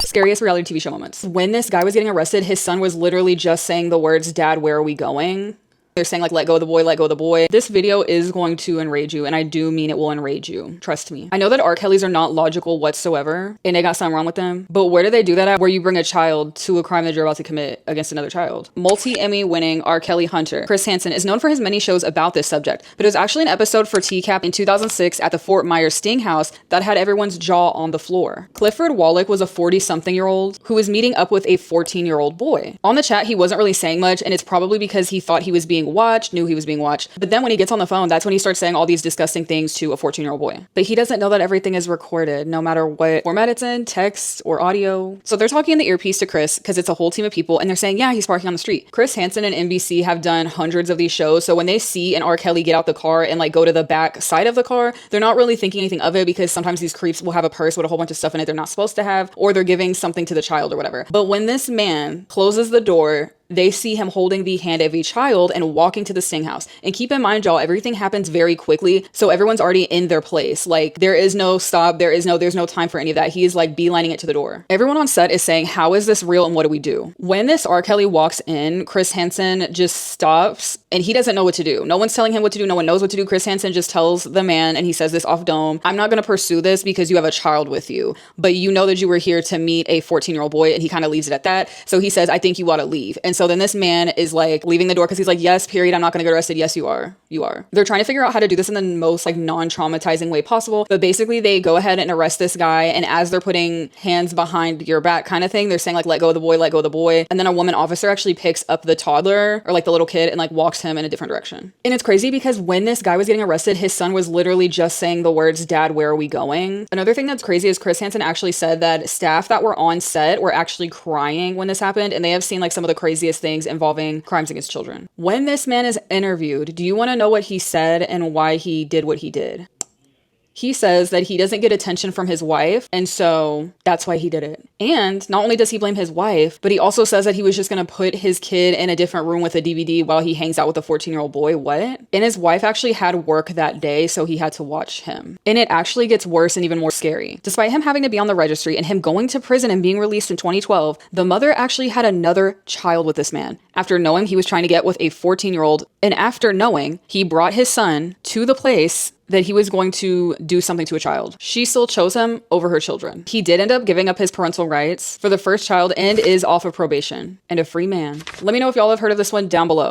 Scariest reality TV show moments. When this guy was getting arrested, his son was literally just saying the words, "Dad, where are we going?" They're saying like, "Let go of the boy, let go of the boy." This video is going to enrage you, and I do mean it will enrage you. Trust me. I know that R. Kelly's are not logical whatsoever, and they got something wrong with them, but where do they do that at? Where you bring a child to a crime that you're about to commit against another child. Multi-Emmy winning R. Kelly hunter Chris Hanson is known for his many shows about this subject, but it was actually an episode for Tcap in 2006 at the Fort Myers Sting House that had everyone's jaw on the floor. Clifford Wallach was a 40-something-year-old who was meeting up with a 14-year-old boy. On the chat, he wasn't really saying much, and it's probably because he thought he was being watched, knew he was being watched. But then when he gets on the phone, that's when he starts saying all these disgusting things to a 14-year-old boy. But he doesn't know that everything is recorded, no matter what format it's in, text or audio. So they're talking in the earpiece to Chris because it's a whole team of people, and they're saying, yeah, he's parking on the street. Chris Hanson and NBC have done hundreds of these shows, so when they see an R. Kelly get out the car and like go to the back side of the car, they're not really thinking anything of it because sometimes these creeps will have a purse with a whole bunch of stuff in it they're not supposed to have, or they're giving something to the child or whatever. But when this man closes the door, they see him holding the hand of a child and walking to the Sting House. And keep in mind, y'all, everything happens very quickly. So everyone's already in their place. Like there is no stop. There's no time for any of that. He is like beelining it to the door. Everyone on set is saying, how is this real and what do we do? When this R. Kelly walks in, Chris Hanson just stops and he doesn't know what to do. No one's telling him what to do. No one knows what to do. Chris Hanson just tells the man, and he says this off dome, "I'm not going to pursue this because you have a child with you, but you know that you were here to meet a 14-year-old boy." And he kind of leaves it at that. So he says, "I think you ought to leave." And so then this man is like leaving the door because he's like, "Yes, period. I'm not going to get arrested." "Yes, you are. You are." They're trying to figure out how to do this in the most like non-traumatizing way possible. But basically they go ahead and arrest this guy. And as they're putting hands behind your back kind of thing, they're saying like, "Let go of the boy, let go of the boy." And then a woman officer actually picks up the toddler or like the little kid and like walks him in a different direction. And it's crazy because when this guy was getting arrested, his son was literally just saying the words, "Dad, where are we going?" Another thing that's crazy is Chris Hanson actually said that staff that were on set were actually crying when this happened, and they have seen like some of the craziest things involving crimes against children. When this man is interviewed, do you want to know what he said and why he did what he did? He says that he doesn't get attention from his wife, and so that's why he did it. And not only does he blame his wife, but he also says that he was just going to put his kid in a different room with a DVD while he hangs out with a 14-year-old boy. What? And his wife actually had work that day, so he had to watch him. And it actually gets worse and even more scary. Despite him having to be on the registry and him going to prison and being released in 2012, the mother actually had another child with this man. After knowing he was trying to get with a 14-year-old, and after knowing he brought his son to the place that he was going to do something to a child, she still chose him over her children. He did end up giving up his parental rights for the first child and is off of probation and a free man. Let me know if y'all have heard of this one down below.